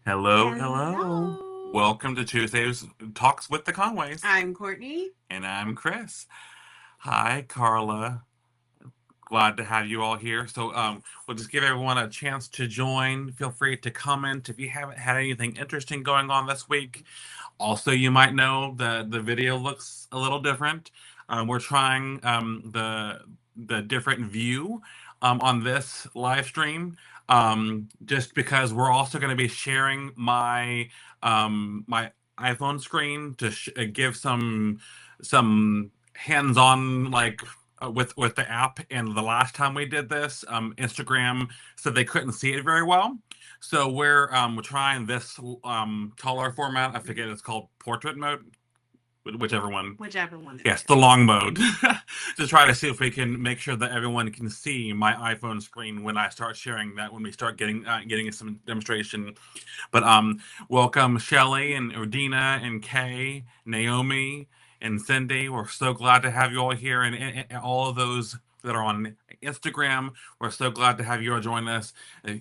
Hello, hello. Hello. Welcome to Tuesday's Talks with the Conways. I'm Courtney. And I'm Chris. Hi, Carla. Glad to have you all here. We'll just give everyone a chance to join. Feel free to comment if you haven't had anything interesting going on this week. Also, you might know that the video looks a little different. We're trying the different view on this live stream, just because we're also going to be sharing my iPhone screen to give some hands-on with the app. And the last time we did this, Instagram said they couldn't see it very well. So we're trying this taller format. I forget it's called portrait mode, whichever one. Whichever one it Yes, is. the long mode. To try to see if we can make sure that everyone can see my iPhone screen when I start sharing that. When we start getting some demonstration. But welcome Shelly and Udina and Kay, Naomi and Cindy. We're so glad to have you all here, and all of those that are on Instagram. We're so glad to have you all join us.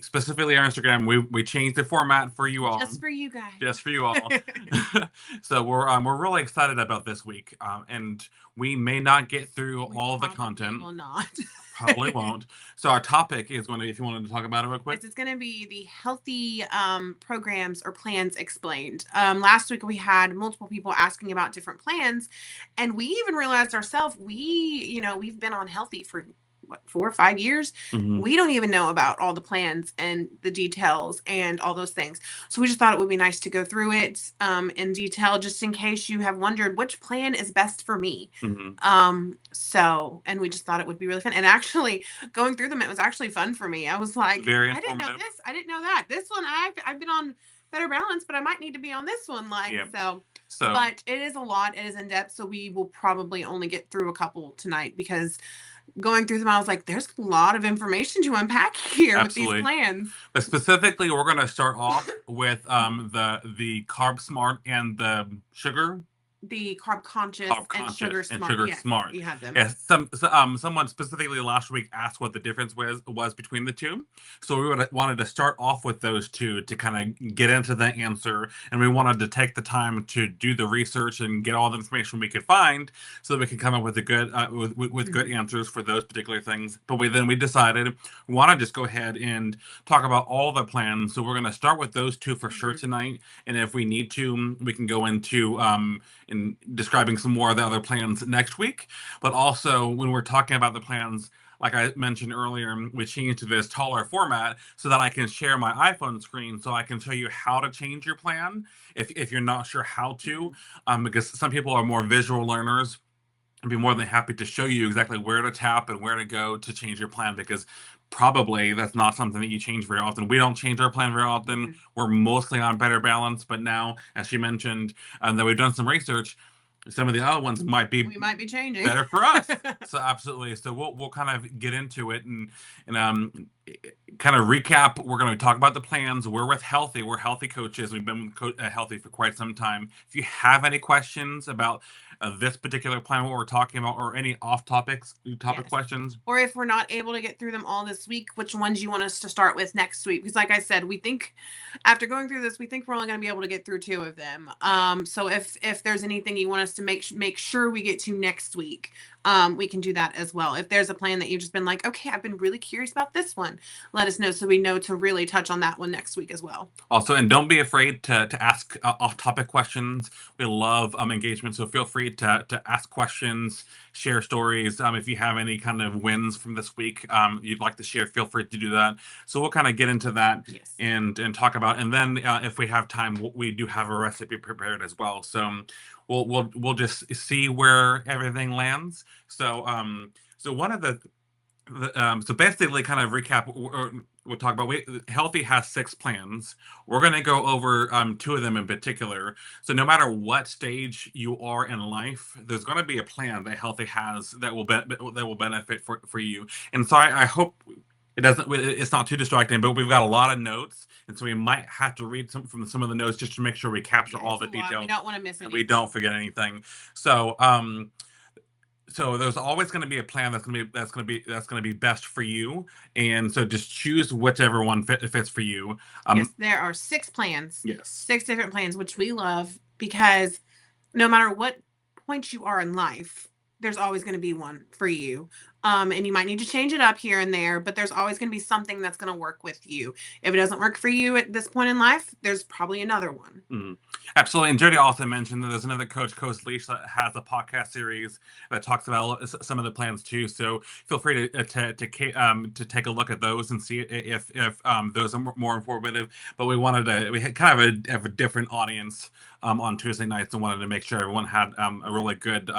Specifically our Instagram, we changed the format for you all, Just for you guys. just for you all. So we're really excited about this week, and we may not get through We all of the probably content. will not. Probably won't. So our topic is going to be, if you wanted to talk about it real quick. Yes, it's going to be the healthy programs or plans explained. Last week we had multiple people asking about different plans, and we even realized ourselves we've been on healthy for what 4 or 5 years. We don't even know about all the plans and the details and all those things. So we just thought it would be nice to go through it in detail, just in case you have wondered which plan is best for me. And we just thought it would be really fun. And actually, going through them, it was actually fun for me. I was like, Very I didn't know informative. this, I didn't know that. This one, I've been on Better Balance, but I might need to be on this one. Yep. So, but it is a lot. It is in depth, so we will probably only get through a couple tonight because going through them, I was like, there's a lot of information to unpack here Absolutely. with these plans. But specifically, we're going to start off with the carb smart and the sugar. The carb conscious, Carb and conscious sugar and smart. sugar Yes, smart. you had them. Yes, someone specifically last week asked what the difference was between the two. So we wanted to start off with those two to kind of get into the answer, and we wanted to take the time to do the research and get all the information we could find, so that we could come up with a good with good answers for those particular things. But we decided we want to just go ahead and talk about all the plans. So we're going to start with those two for sure tonight, and if we need to, we can go into in describing some more of the other plans next week. But also, when we're talking about the plans, like I mentioned earlier, we changed to this taller format so that I can share my iPhone screen so I can show you how to change your plan if you're not sure how to, because some people are more visual learners. I'd be more than happy to show you exactly where to tap and where to go to change your plan, because probably that's not something that you change very often. We don't change our plan very often. We're mostly on Better Balance, but now, as she mentioned, that we've done some research, some of the other ones We might be changing better for us. So absolutely. So we'll kind of get into it and kind of recap. We're going to talk about the plans. We're with Healthi. We're Healthi coaches. We've been Healthi for quite some time. If you have any questions about this particular plan, what we're talking about, or any off topic Yes. questions, Or if we're not able to get through them all this week, which ones you want us to start with next week? Because, like I said, we think after going through this, we think we're only going to be able to get through two of them. So if there's anything you want us to make sure we get to next week, we can do that as well. If there's a plan that you've just been like, okay, I've been really curious about this one, let us know so we know to really touch on that one next week as well. Also, and don't be afraid to ask off-topic questions. We love engagement, so feel free to ask questions, share stories. If you have any kind of wins from this week you'd like to share, feel free to do that. So we'll kind of get into that. Yes. And talk about, and then if we have time, we do have a recipe prepared as well. So we'll just see where everything lands. So one of so basically, kind of recap, we'll talk about. Healthi has 6 plans. We're going to go over two of them in particular. So no matter what stage you are in life, there's going to be a plan that Healthi has that will benefit for you. And so I hope it's not too distracting, but we've got a lot of notes, and so we might have to read some of the notes just to make sure we capture all the details. We don't want to miss and anything. we don't forget anything. So So there's always going to be a plan that's going to be best for you, and so just choose whichever one fits for you. Yes, there are 6 plans, Yes. 6 different plans, which we love because no matter what point you are in life, there's always going to be one for you. And you might need to change it up here and there, but there's always going to be something that's going to work with you. If it doesn't work for you at this point in life, there's probably another one. Mhm. Absolutely. And Jody also mentioned that there's another coach, Coach Leash, that has a podcast series that talks about some of the plans too. So feel free to take a look at those and see if those are more informative. But we had kind of have a different audience on Tuesday nights and wanted to make sure everyone had a really good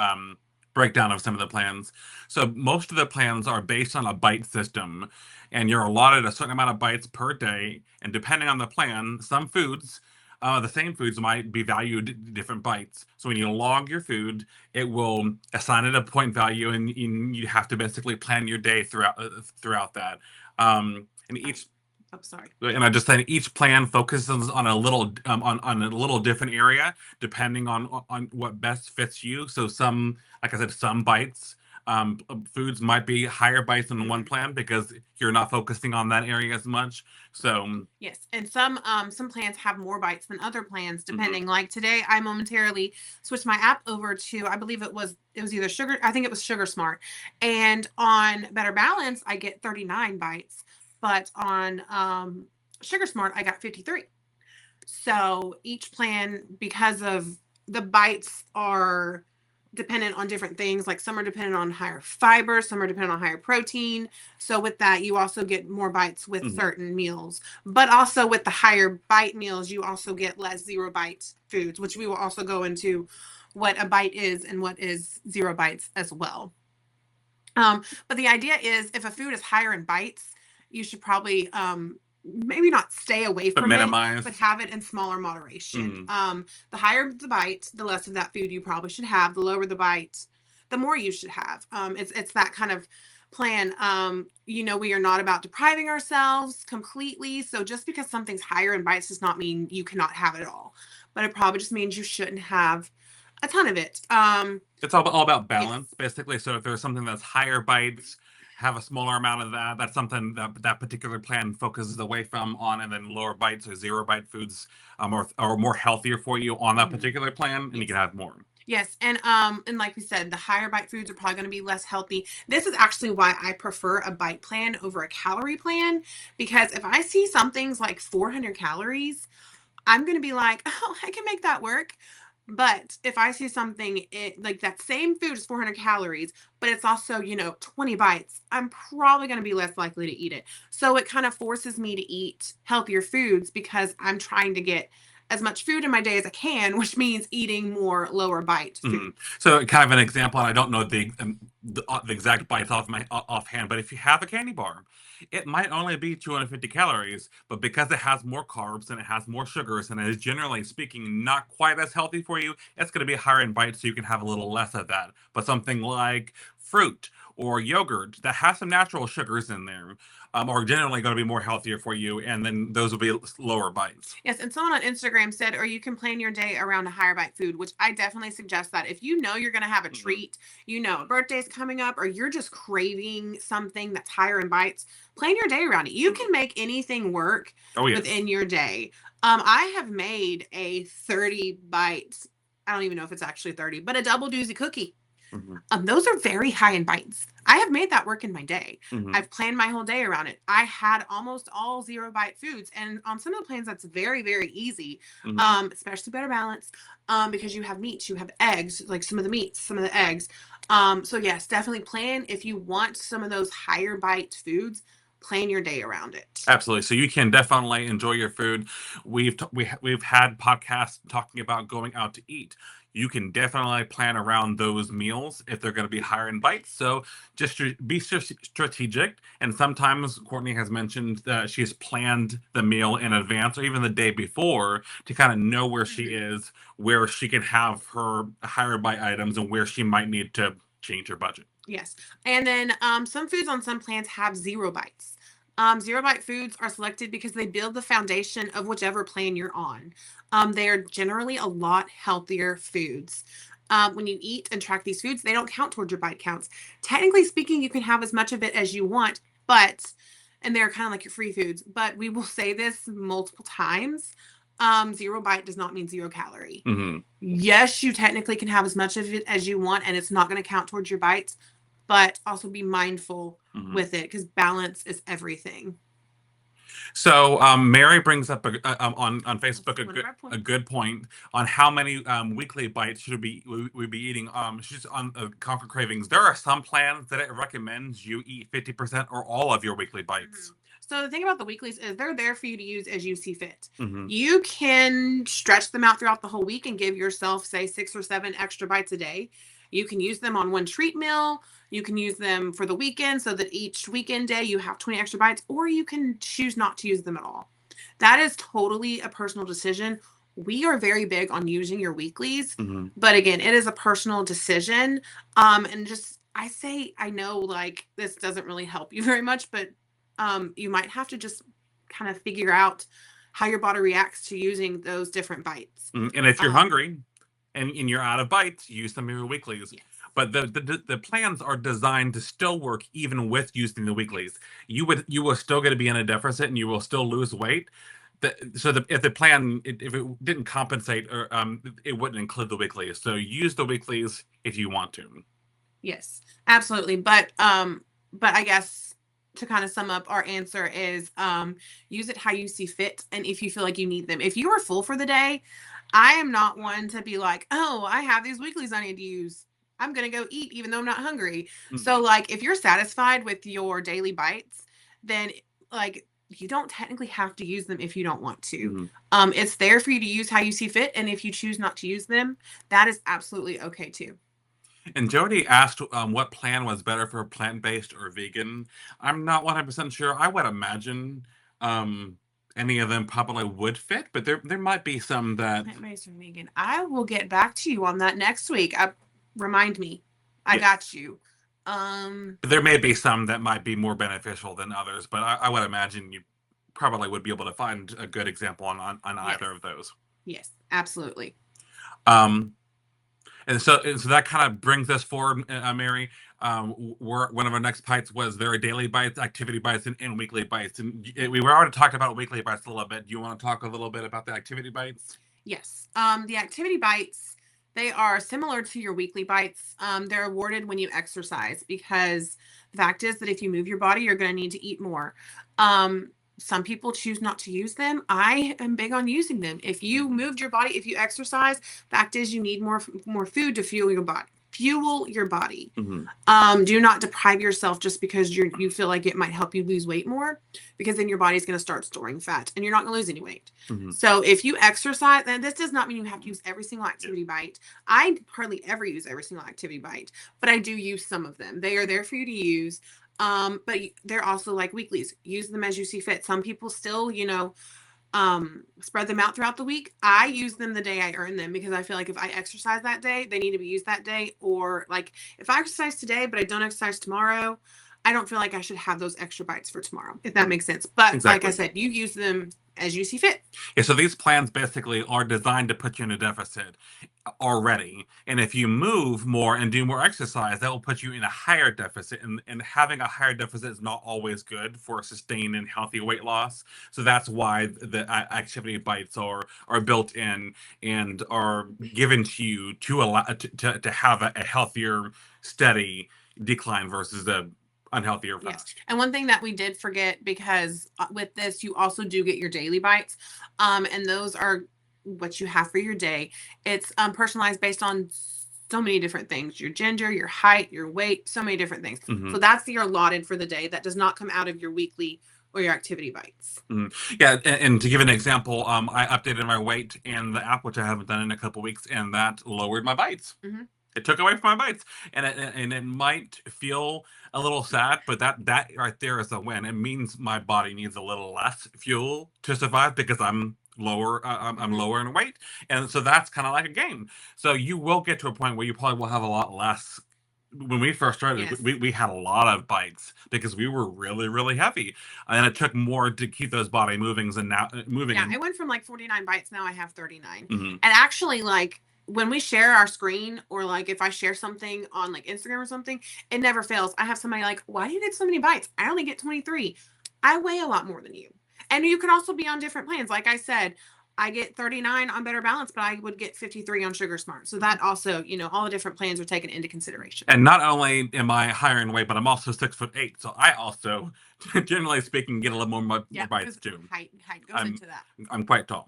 breakdown of some of the plans. So most of the plans are based on a bite system, and you're allotted a certain amount of bites per day. And depending on the plan, the same foods might be valued different bites. So when you log your food, it will assign it a point value, and you have to basically plan your day throughout that. And each Oh, sorry. and I just said each plan focuses on a little on a little different area depending on what best fits you. So some, like I said, some bites foods might be higher bites than one plan because you're not focusing on that area as much. So Yes, and some plans have more bites than other plans, mhm, depending. Like today, I momentarily switched my app over to, I believe it was either Sugar, I think it was Sugar Smart, and on Better Balance, I get 39 bites, but on Sugar Smart, I got 53. So each plan, because of the bites are dependent on different things, like some are dependent on higher fiber, some are dependent on higher protein. So with that, you also get more bites with mhm. certain meals. But also with the higher bite meals, you also get less zero bite foods, which we will also go into what a bite is and what is zero bites as well. But the idea is if a food is higher in bites, you should probably maybe not stay away But from it, but minimize. have it in smaller moderation. Mhm. The higher the bite, the less of that food you probably should have. The lower the bite, the more you should have. It's that kind of plan. We are not about depriving ourselves completely. So just because something's higher in bites does not mean you cannot have it at all. But it probably just means you shouldn't have a ton of it. It's all about Yes. balance, basically. So if there's something that's higher bites, have a smaller amount of that. That's something that particular plan focuses away from on, and then lower bites or zero bite foods are more healthier for you on that Mhm. particular plan, and you can Yes. have more. Yes, and like we said, the higher bite foods are probably going to be less healthy. This is actually why I prefer a bite plan over a calorie plan, because if I see something's like 400 calories, I'm going to be like, "Oh, I can make that work." But if I see something like that same food is 400 calories, but it's also, 20 bites, I'm probably going to be less likely to eat it. So it kind of forces me to eat healthier foods because I'm trying to get as much food in my day as I can, which means eating more lower bite food. Mhm. So, kind of an example, and I don't know the exact bites offhand, but if you have a candy bar, it might only be 250 calories, but because it has more carbs and it has more sugars and it is generally speaking not quite as healthy for you, it's going to be higher in bites, so you can have a little less of that. But something like fruit or yogurt that has some natural sugars in there are generally going to be more healthier for you, and then those will be lower bites. Yes, and someone on Instagram said, or you can plan your day around a higher bite food, which I definitely suggest that. If you know you're going to have a Mhm. treat, a birthday's coming up, or you're just craving something that's higher in bites, plan your day around it. You Mhm. can make anything work Oh yes. within your day. I have made a 30 bites. I don't even know if it's actually 30, but a double doozy cookie. Mhm. Those are very high in bites. I have made that work in my day. Mhm. I've planned my whole day around it. I had almost all zero bite foods, and on some of the plans, that's very, very easy. Mhm. Especially Better Balance, because you have meats, you have eggs, like some of the meats, some of the eggs. So yes, definitely plan if you want some of those higher bite foods. Plan your day around it. Absolutely. So you can definitely enjoy your food. We've had podcasts talking about going out to eat. You can definitely plan around those meals if they're going to be higher in bites. So just be strategic. And sometimes Courtney has mentioned that she's planned the meal in advance or even the day before to kind of know where she Mhm. is, where she can have her higher bite items, and where she might need to change her budget. Yes. And then some foods on some plants have zero bites. Zero bite foods are selected because they build the foundation of whichever plan you're on. They are generally a lot healthier foods. when you eat and track these foods, they don't count towards your bite counts. Technically speaking, you can have as much of it as you want, but, and they're kind of like your free foods, but we will say this multiple times. 0 bite does not mean 0 calorie. Mm-hmm. Yes, you technically can have as much of it as you want, and it's not going to count towards your bites, but also be mindful with it, because balance is everything. So Mary brings up on Facebook a One of our points. good point on how many weekly bites should we be eating. She's on Conquer Cravings. There are some plans that it recommends you eat 50% or all of your weekly bites. So the thing about the weeklies is they're there for you to use as you see fit. Mhm. You can stretch them out throughout the whole week and give yourself, say, 6 or 7 extra bites a day. You can use them on one treat meal. You can use them for the weekend so that each weekend day you have 20 extra bites, or you can choose not to use them at all. That is totally a personal decision. We are very big on using your weeklies, Mhm. but again, it is a personal decision. And just I say, I know like this doesn't really help you very much, but you might have to just kind of figure out how your body reacts to using those different bites. And if you're hungry and you're out of bites, use some of your weeklies. Yes. But the plans are designed to still work even with using the weeklies. You will still going to be in a deficit and you will still lose weight. If the plan if it didn't compensate, or it wouldn't include the weeklies. So use the weeklies if you want to. Yes, absolutely. But I guess to kind of sum up, our answer is use it how you see fit, and if you feel like you need them. If you are full for the day, I am not one to be like, oh, I have these weeklies I need to use. I'm gonna go eat even though I'm not hungry. So like if you're satisfied with your daily bites, then like you don't technically have to use them if you don't want to. It's there for you to use how you see fit, and if you choose not to use them, that is absolutely okay too. And Jody asked what plan was better for plant-based or vegan. I'm not 100% sure. I would imagine any of them probably would fit, but there might be some that Plant-based or vegan. I will get back to you on that next week. Remind me. I Yeah. got you. There may be some that might be more beneficial than others, but I would imagine you probably would be able to find a good example on either of those. Yes, absolutely. Um, and so that kind of brings us forward, Mary. One of our next bites was there are daily bites, activity bites, and weekly bites. And we were already talked about weekly bites a little bit. Do you want to talk a little bit about the activity bites? Yes. The activity bites, they are similar to your weekly bites. They're awarded when you exercise, because the fact is that if you move your body, you're going to need to eat more. Some people choose not to use them. I am big on using them. If you moved your body, if you exercise, fact is you need more food to fuel your body. Fuel your body. Do not deprive yourself just because you feel like it might help you lose weight more, because then your body's going to start storing fat and you're not going to lose any weight. So if you exercise, then this does not mean you have to use every single activity bite. I hardly ever use every single activity bite, but I do use some of them. They are there for you to use. But they're also like weeklies. Use them as you see fit. Some people still, spread them out throughout the week. I use them the day I earn them, because I feel like if I exercise that day, they need to be used that day. Or like if I exercise today, but I don't exercise tomorrow, I don't feel like I should have those extra bites for tomorrow, if that makes sense. But Exactly. like I said, you use them as you see fit. Yeah, so these plans basically are designed to put you in a deficit already. And if you move more and do more exercise, that will put you in a higher deficit. And having a higher deficit is not always good for sustained and healthy weight loss. So that's why the activity bites are built in and are given to you to allow to have a healthier, steady decline versus the unhealthy or fast. Yes. And one thing that we did forget, because with this, you also do get your daily bites. And those are what you have for your day. It's personalized based on so many different things: your gender, your height, your weight, so many different things. So that's your allotted for the day. That does not come out of your weekly or your activity bites. Yeah, and to give an example, I updated my weight in the app, which I haven't done in a couple weeks, and that lowered my bites. It took away from my bites, and it might feel a little sad, but that right there is a win. It means my body needs a little less fuel to survive, because I'm lower. I'm lower in weight, and so that's kind of like a game. So you will get to a point where you probably will have a lot less. When we first started, Yes. we had a lot of bites because we were really heavy, and it took more to keep those body movings and now moving. Yeah, I went from like 49 bites. Now I have 39. Mhm. And actually, like, when we share our screen, or like if I share something on like Instagram or something, it never fails. I have somebody like, why do you get so many bites? I only get 23. I weigh a lot more than you. And you can also be on different plans. Like I said, I get 39 on Better Balance, but I would get 53 on Sugar Smart. So that also, all the different plans are taken into consideration. And not only am I higher in weight, but I'm also 6'8", so I also, generally speaking, get a little more bites too. Height goes into that. I'm quite tall.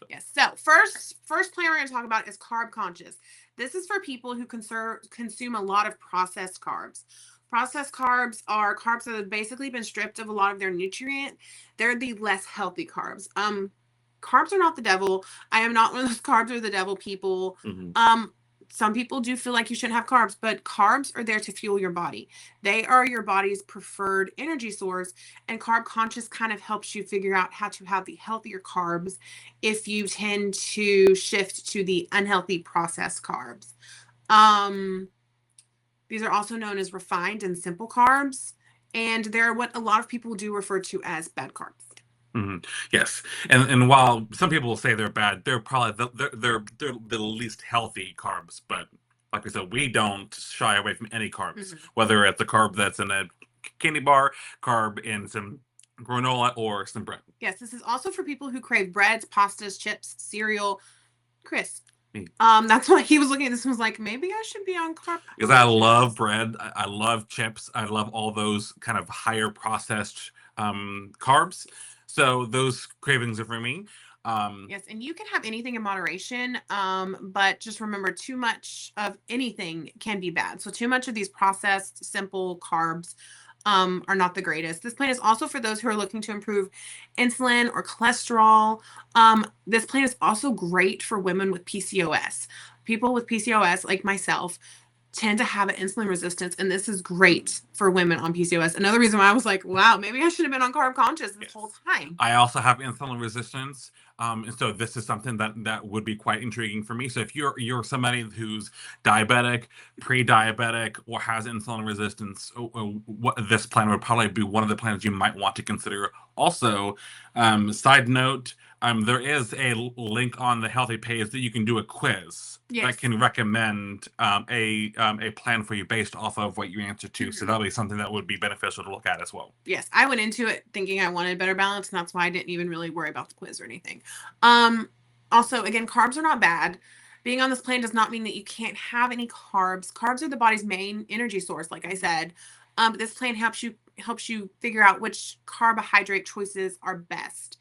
Yes. So first plan we're going to talk about is carb conscious. This is for people who consume a lot of processed carbs. Processed carbs are carbs that have basically been stripped of a lot of their nutrient. They're the less healthy carbs. Carbs are not the devil. I am not one of those carbs are the devil people. Some people do feel like you shouldn't have carbs, but carbs are there to fuel your body. They are your body's preferred energy source, and carb conscious kind of helps you figure out how to have the healthier carbs if you tend to shift to the unhealthy processed carbs. These are also known as refined and simple carbs, and they're what a lot of people do refer to as bad carbs. Yes, and while some people will say they're bad, they're probably they're the least healthy carbs. But like we said, we don't shy away from any carbs, whether it's a carb that's in a candy bar, carb in some granola, or some bread. Yes, this is also for people who crave breads, pastas, chips, cereal, crisps. That's why he was looking at this and was like, maybe I should be on carb. Because I love bread, I love chips, I love all those kind of higher processed carbs. So those cravings are for me. Yes, and you can have anything in moderation, but just remember, too much of anything can be bad. So too much of these processed, simple carbs are not the greatest. This plan is also for those who are looking to improve insulin or cholesterol. This plan is also great for women with PCOS. People with PCOS, like myself, tend to have an insulin resistance, and this is great for women on PCOS. Another reason why I was like, wow, maybe I should have been on carb conscious this whole time. I also have insulin resistance, and so this is something that would be quite intriguing for me. So if you're somebody who's diabetic, pre-diabetic, or has insulin resistance, this plan would probably be one of the plans you might want to consider. Also, side note, there is a link on the Healthi page that you can do a quiz that can recommend a plan for you based off of what you answer to. So that'll be something that would be beneficial to look at as well. Yes, I went into it thinking I wanted Better Balance, and that's why I didn't even really worry about the quiz or anything. Also, again, carbs are not bad. Being on this plan does not mean that you can't have any carbs. Carbs are the body's main energy source, like I said. But this plan helps you figure out which carbohydrate choices are best,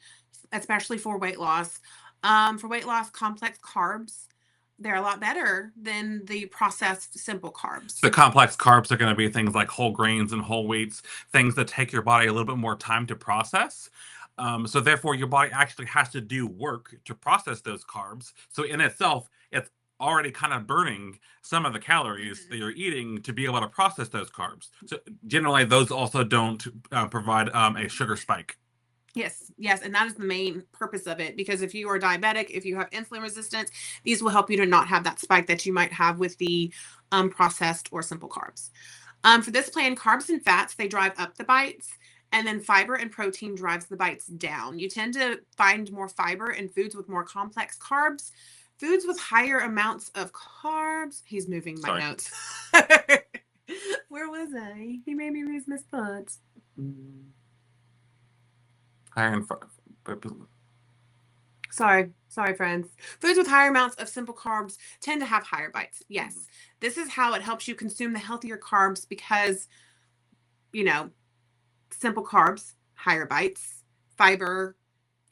especially for weight loss. For weight loss, complex carbs, they're a lot better than the processed simple carbs. The complex carbs are going to be things like whole grains and whole wheats, things that take your body a little bit more time to process. So therefore, your body actually has to do work to process those carbs. So in itself, it's already kind of burning some of the calories that you're eating to be able to process those carbs. So generally, those also don't provide a sugar spike. Yes, and that is the main purpose of it, because if you are diabetic, if you have insulin resistance, these will help you to not have that spike that you might have with the processed or simple carbs. For this plan, carbs and fats, they drive up the bites, and then fiber and protein drives the bites down. You tend to find more fiber in foods with more complex carbs. Foods with higher amounts of carbs. He's moving my notes. Where was I? He made me lose my spots. Sorry, friends. Foods with higher amounts of simple carbs tend to have higher bites. Yes. This is how it helps you consume the healthier carbs, because, simple carbs, higher bites, fiber,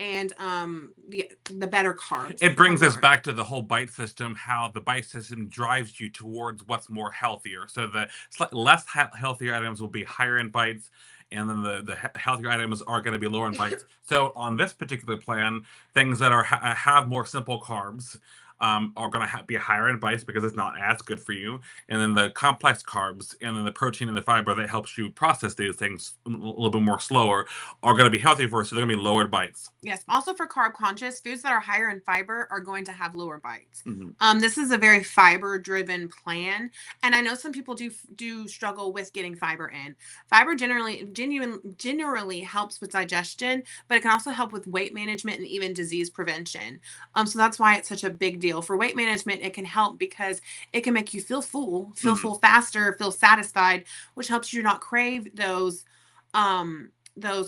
and the better carbs. It brings us back to the whole bite system, how the bite system drives you towards what's more healthier. So the less healthier items will be higher in bites, and then the healthier items are going to be lower in bites. So on this particular plan, things that have more simple carbs are going to be higher in bites because it's not as good for you. And then the complex carbs and then the protein and the fiber that helps you process these things a little bit more slower are going to be healthy for us. So they're going to be lowered bites. Yes. Also for carb conscious, foods that are higher in fiber are going to have lower bites. This is a very fiber driven plan. And I know some people do struggle with getting fiber in. Fiber generally helps with digestion, but it can also help with weight management and even disease prevention. So that's why it's such a big deal deal. For weight management, it can help because it can make you feel full faster, feel satisfied, which helps you not crave those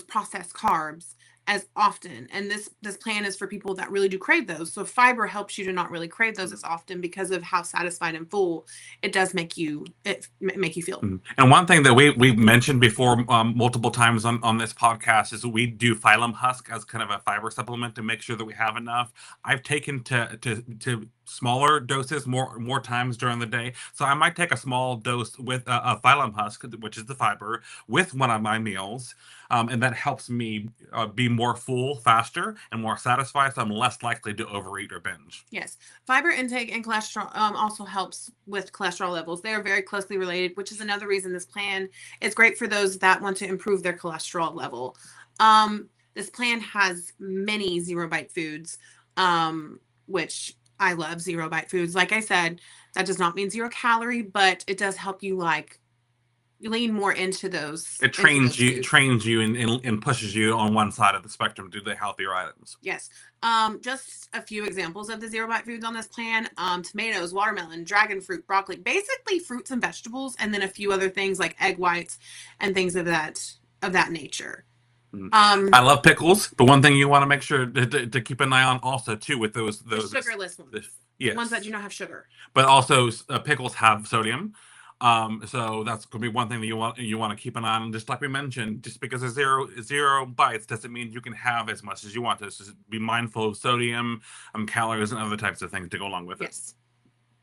processed carbs as often. And this plan is for people that really do crave those. So fiber helps you to not really crave those as often because of how satisfied and full it does make you feel. And one thing that we've mentioned before multiple times on this podcast is we do phylum husk as kind of a fiber supplement to make sure that we have enough. I've taken to smaller doses more times during the day, so I might take a small dose with a phylum husk, which is the fiber, with one of my meals, and that helps me be more full faster and more satisfied, so I'm less likely to overeat or binge. Yes, fiber intake and cholesterol also helps with cholesterol levels. They are very closely related, which is another reason this plan is great for those that want to improve their cholesterol level. This plan has many zero bite foods, which I love zero bite foods. Like I said, that does not mean 0 calorie, but it does help you lean more into those. It trains you and pushes you on one side of the spectrum to the healthier items. Yes. Just a few examples of the zero bite foods on this plan: tomatoes, watermelon, dragon fruit, broccoli, basically fruits and vegetables, and then a few other things like egg whites and things of that nature. I love pickles, but one thing you want to make sure to keep an eye on also too with those sugarless ones, yes, ones that do not have sugar. But also pickles have sodium, so that's going to be one thing that you want to keep an eye on. Just like we mentioned, just because there's zero bites doesn't mean you can have as much as you want. Just be mindful of sodium, calories, and other types of things to go along with it. Yes.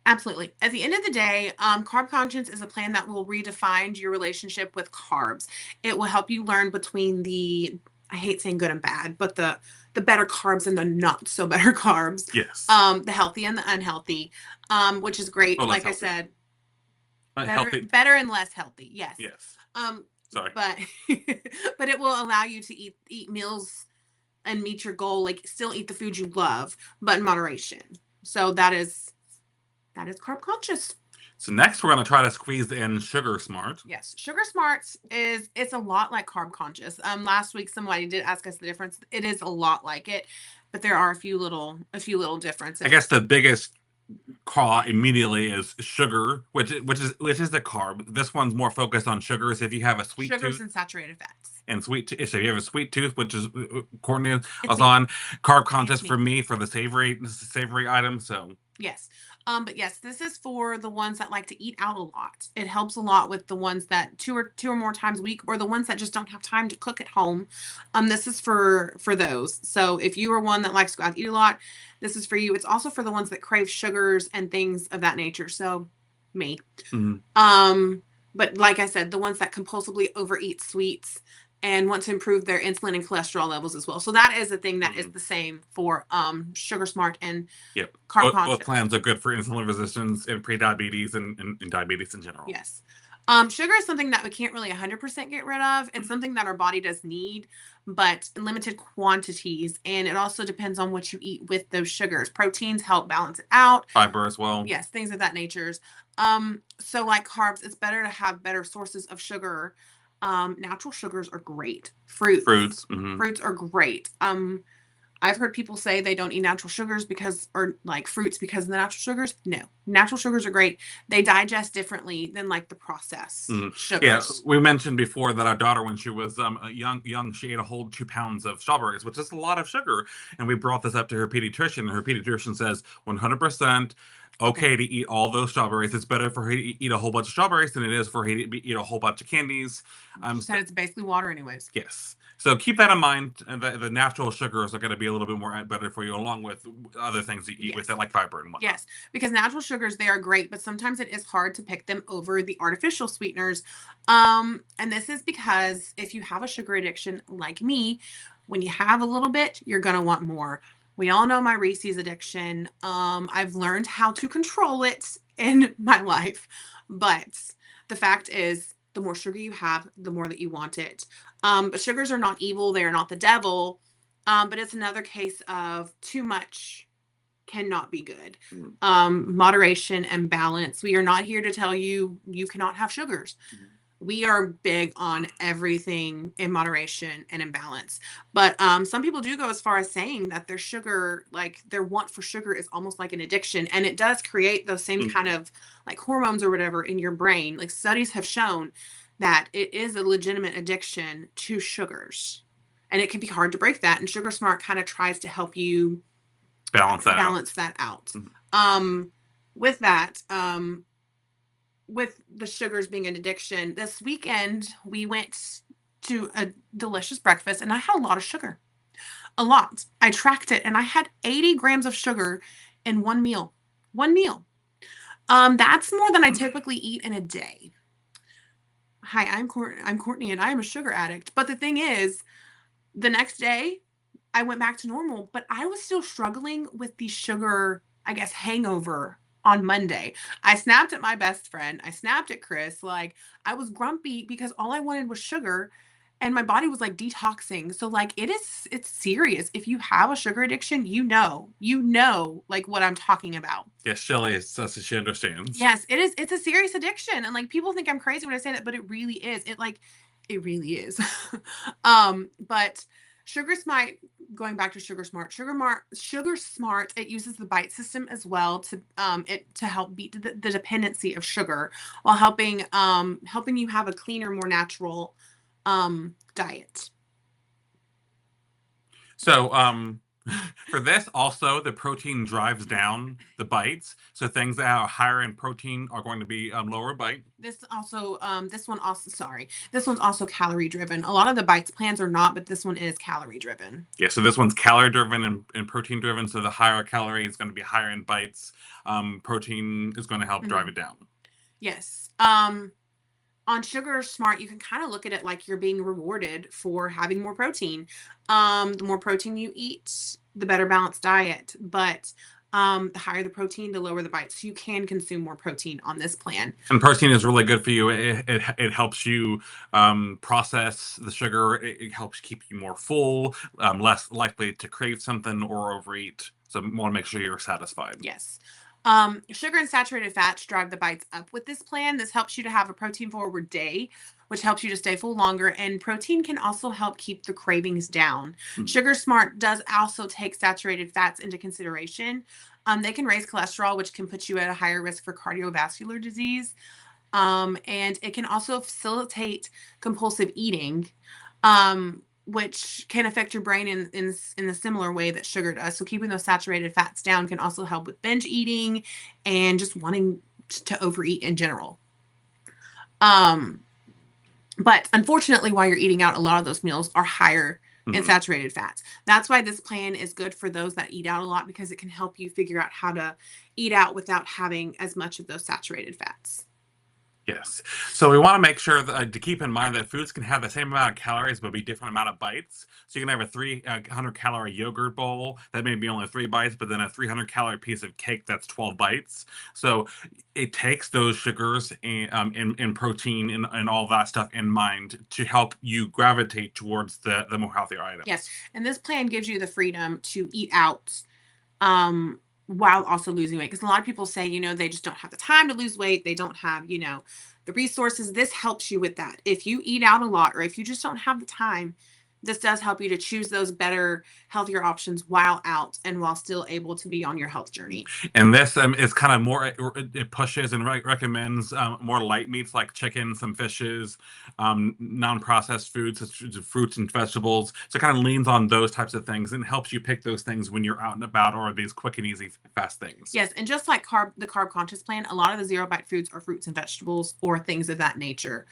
Absolutely. At the end of the day, Carb Conscience is a plan that will redefine your relationship with carbs. It will help you learn between I hate saying good and bad, but the better carbs and the not so better carbs. Yes. The healthy and the unhealthy, which is great. Like healthy. I said, better and less healthy. Yes. Yes. Sorry. But but it will allow you to eat meals and meet your goal, like still eat the food you love, but in moderation. So that is Carb Conscious. So next we're going to try to squeeze in Sugar Smart. Yes, Sugar Smart it's a lot like Carb Conscious. Last week somebody did ask us the difference. It is a lot like it, but there are a few little differences. I guess the biggest call immediately is sugar, which is the carb. This one's more focused on sugars. If you have a sweet sugars tooth, and saturated fats. And so if you have a sweet tooth, which is Courtney was on, Carb Conscious for me for the savory items. So yes. But yes, this is for the ones that like to eat out a lot. It helps a lot with the ones that two or more times a week, or the ones that just don't have time to cook at home. This is for those. So if you are one that likes to go out and eat a lot, this is for you. It's also for the ones that crave sugars and things of that nature. So me. Mm-hmm. But like I said, the ones that compulsively overeat sweets and want to improve their insulin and cholesterol levels as well. So that is a thing that is the same for Sugar Smart and Carb Conscious. Both plans are good for insulin resistance and pre-diabetes and diabetes in general. Yes. Sugar is something that we can't really 100% get rid of. It's something that our body does need, but in limited quantities. And it also depends on what you eat with those sugars. Proteins help balance it out. Fiber as well. Yes, things of that nature. So like carbs, it's better to have better sources of sugar. Natural sugars are great. Fruits are great. I've heard people say they don't eat natural sugars or like fruits because of the natural sugars. No, natural sugars are great. They digest differently than like the processed sugars. Yeah, we mentioned before that our daughter, when she was young, she ate a whole 2 pounds of strawberries, which is a lot of sugar. And we brought this up to her pediatrician, and her pediatrician says 100%. Okay to eat all those strawberries. It's better for her to eat a whole bunch of strawberries than it is for her to eat a whole bunch of candies. She said it's basically water anyways. Yes. So keep that in mind. The natural sugars are going to be a little bit more better for you, along with other things you eat with it, like fiber and whatnot. Yes, because natural sugars, they are great, but sometimes it is hard to pick them over the artificial sweeteners. And this is because if you have a sugar addiction like me, when you have a little bit, you're going to want more. We all know my Reese's addiction. I've learned how to control it in my life. But the fact is, the more sugar you have, the more that you want it. But sugars are not evil. They are not the devil. But it's another case of too much cannot be good. Moderation and balance. We are not here to tell you cannot have sugars. We are big on everything in moderation and in balance. But some people do go as far as saying that their sugar, like their want for sugar, is almost like an addiction. And it does create those same kind of like hormones or whatever in your brain. Like studies have shown that it is a legitimate addiction to sugars. And it can be hard to break that. And Sugar Smart kind of tries to help you balance that out. With that, with the sugars being an addiction, this weekend we went to a delicious breakfast and I had a lot of sugar. A lot. I tracked it and I had 80 grams of sugar in one meal. One meal. That's more than I typically eat in a day. Hi, I'm Courtney and I am a sugar addict. But the thing is, the next day I went back to normal, but I was still struggling with the sugar, I guess, hangover on Monday. I snapped at my best friend. I snapped at Chris. Like, I was grumpy because all I wanted was sugar and my body was like detoxing. So like it's serious. If you have a sugar addiction, like what I'm talking about. Yes, Shelly says she understands. Yes, it is. It's a serious addiction. And like people think I'm crazy when I say that, but it really is. It really is. But Sugar Smart, going back to Sugar Smart, Sugar Smart, it uses the bite system as well to help beat the dependency of sugar while helping you have a cleaner, more natural diet. So for this also the protein drives down the bites, so things that are higher in protein are going to be lower bite. This one's also calorie driven. A lot of the bites plans are not, but this one is calorie driven. Yeah, so this one's calorie driven and protein driven, so the higher calorie is going to be higher in bites. Protein is going to help drive it down. Yes. On Sugar Smart, you can kind of look at it like you're being rewarded for having more protein. The more protein you eat, the better balanced diet. But the higher the protein, the lower the bites. So you can consume more protein on this plan. And protein is really good for you. It helps you process the sugar. It helps keep you more full, less likely to crave something or overeat. So you want to make sure you're satisfied. Yes. Sugar and saturated fats drive the bites up with this plan. This helps you to have a protein forward day, which helps you to stay full longer. And protein can also help keep the cravings down. Sugar Smart does also take saturated fats into consideration. They can raise cholesterol, which can put you at a higher risk for cardiovascular disease. And it can also facilitate compulsive eating. Which can affect your brain in a similar way that sugar does. So keeping those saturated fats down can also help with binge eating and just wanting to overeat in general. But unfortunately, while you're eating out, a lot of those meals are higher in saturated fats. That's why this plan is good for those that eat out a lot, because it can help you figure out how to eat out without having as much of those saturated fats. Yes. So we want to make sure that, to keep in mind that foods can have the same amount of calories but be different amount of bites. So you can have a 300-calorie yogurt bowl that may be only 3 bites, but then a 300-calorie piece of cake that's 12 bites. So it takes those sugars and protein and all that stuff in mind to help you gravitate towards the more healthier items. Yes, and this plan gives you the freedom to eat out while also losing weight. Because a lot of people say, they just don't have the time to lose weight. They don't have, the resources. This helps you with that. If you eat out a lot, or if you just don't have the time, this does help you to choose those better, healthier options while out and while still able to be on your health journey. And this is kind of more, it pushes and recommends more light meats like chicken, some fishes, non-processed foods such as fruits and vegetables. So it kind of leans on those types of things and helps you pick those things when you're out and about, or these quick and easy fast things. Yes, and just like the carb conscious plan, a lot of the zero bite foods are fruits and vegetables or things of that nature.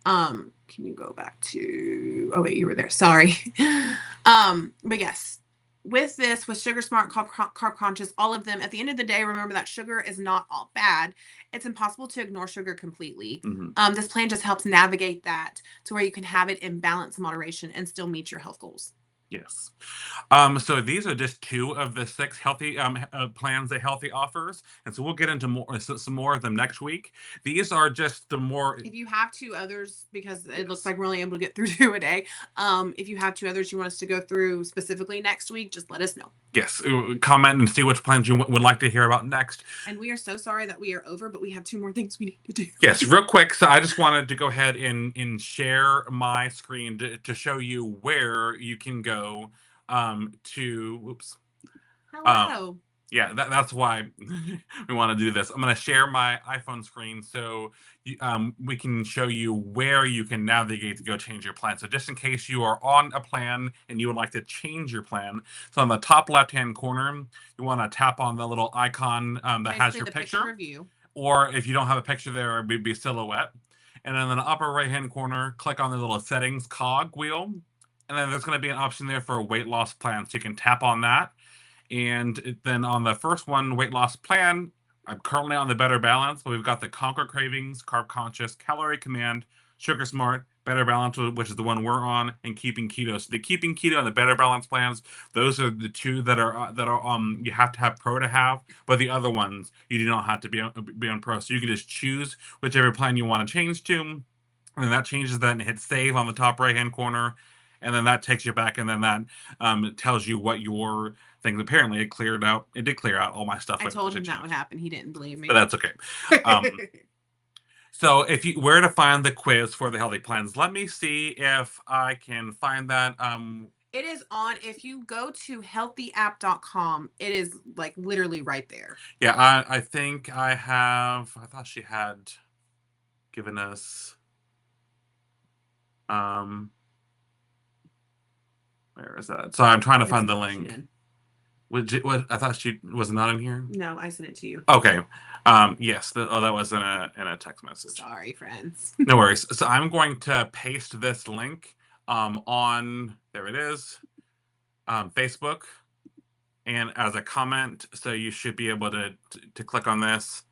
Can you go back to, oh wait, you were there, sorry. But yes, with Sugar Smart, carb conscious, all of them, at the end of the day, remember that sugar is not all bad. It's impossible to ignore sugar completely. This plan just helps navigate that to where you can have it in balance, moderation, and still meet your health goals. Yes. So these are just 2 of the 6 healthy plans that Healthy offers, and so we'll get into some more of them next week. These are just the more. If you have 2 others, because it looks like we're only able to get through 2 a day, if you have 2 others you want us to go through specifically next week, just let us know. Yes, comment and see which plans you would like to hear about next. And we are so sorry that we are over, but we have 2 more things we need to do. Yes, real quick. So I just wanted to go ahead and share my screen to show you where you can go to. Whoops. Hello. Yeah, that's why we want to do this. I'm going to share my iPhone screen so we can show you where you can navigate to go change your plan. So just in case you are on a plan and you would like to change your plan, so on the top left-hand corner, you want to tap on the little icon that has Basically your the picture. of you. Or if you don't have a picture there, it would be silhouette. And then in the upper right-hand corner, click on the little settings cog wheel. And then there's going to be an option there for a weight loss plan. So you can tap on that. And then on the first one, weight loss plan, I'm currently on the Better Balance, but we've got the Conquer Cravings, Carb Conscious, Calorie Command, Sugar Smart, Better Balance, which is the one we're on, and Keeping Keto. So the Keeping Keto and the Better Balance plans, those are the 2 that are you have to have Pro to have, but the other ones you do not have to be on Pro. So you can just choose whichever plan you want to change to, and then that changes that and hit Save on the top right-hand corner. And then that takes you back, and then that tells you what your things. Apparently, it cleared out. It did clear out all my stuff. I told him that would happen. He didn't believe me. But that's okay. So if you where to find the quiz for the healthy plans, let me see if I can find that. It is on, if you go to healthyapp.com, it is like literally right there. Yeah, I think I have. I thought she had given us. Where is that? So I'm trying to find the link. What I thought she was not in here. No, I sent it to you. Okay. Yes. That was in a text message. Sorry, friends. No worries. So I'm going to paste this link on, there it is, Facebook, and as a comment. So you should be able to click on this.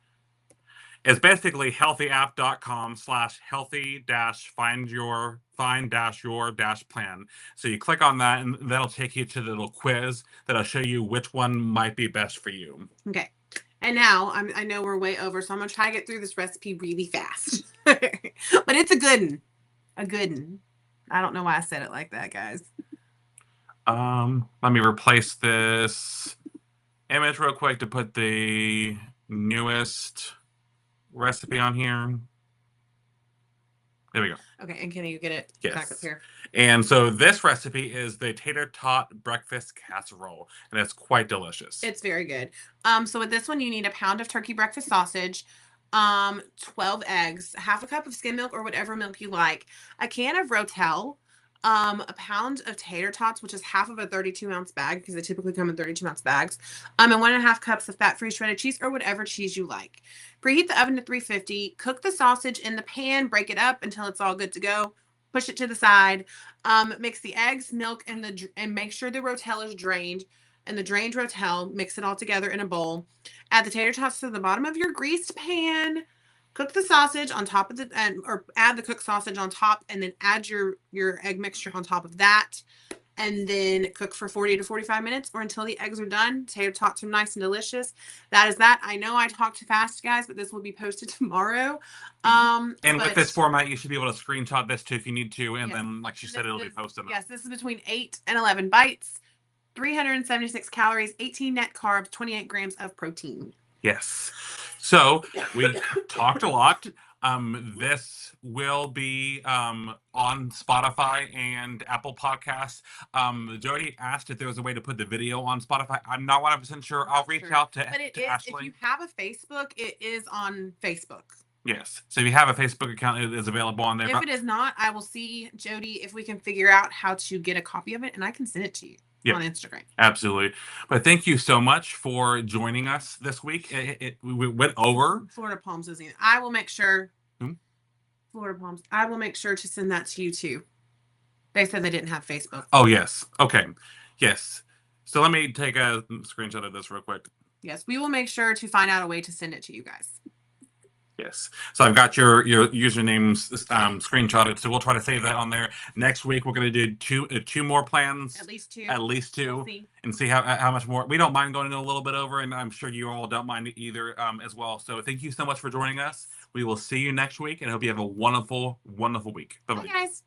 It's basically healthyapp.com/healthy-find-your-plan. So you click on that, and that'll take you to the little quiz that'll show you which one might be best for you. Okay. And now I know we're way over, so I'm gonna try to get through this recipe really fast. But it's a good one. A good one. I don't know why I said it like that, guys. Let me replace this image real quick to put the newest recipe on here. There we go. Okay, and can you get it back up here? And so this recipe is the tater tot breakfast casserole, and it's quite delicious. It's very good. So with this one, you need a pound of turkey breakfast sausage, 12 eggs, half a cup of skim milk or whatever milk you like, a can of Rotel, a pound of tater tots, which is half of a 32-ounce bag because they typically come in 32-ounce bags, and 1.5 cups of fat-free shredded cheese or whatever cheese you like. Preheat the oven to 350. Cook the sausage in the pan. Break it up until it's all good to go. Push it to the side. Mix the eggs, milk, and make sure the Rotel is drained. And the drained Rotel, mix it all together in a bowl. Add the tater tots to the bottom of your greased pan. Cook the sausage on top of or add the cooked sausage on top, and then add your egg mixture on top of that. And then cook for 40 to 45 minutes or until the eggs are done. Tater tots are nice and delicious. That is that. I know I talked too fast, guys, but this will be posted tomorrow. With this format, you should be able to screenshot this too if you need to. And then, like she said, it'll be posted. Yes, this is between 8 and 11 bites, 376 calories, 18 net carbs, 28 grams of protein. Yes. So we talked a lot. This will be on Spotify and Apple Podcasts. Jody asked if there was a way to put the video on Spotify. I'm not 100% sure. I'll reach out to Ashley. If you have a Facebook, it is on Facebook. Yes. So if you have a Facebook account, it is available on there. If it is not, I will see, Jody, if we can figure out how to get a copy of it, and I can send it to you. On Instagram. Absolutely. But thank you so much for joining us this week. We went over. Florida Palms is in. I will make sure. Florida Palms. I will make sure to send that to you too. They said they didn't have Facebook. Oh, yes. Okay. Yes. So let me take a screenshot of this real quick. Yes, we will make sure to find out a way to send it to you guys. Yes. So I've got your usernames screenshotted. So we'll try to save that on there. Next week we're going to do two more plans. At least 2. At least 2. We'll see. And see how much more. We don't mind going a little bit over, and I'm sure you all don't mind either as well. So thank you so much for joining us. We will see you next week, and I hope you have a wonderful, wonderful week. Bye Bye, bye. guys.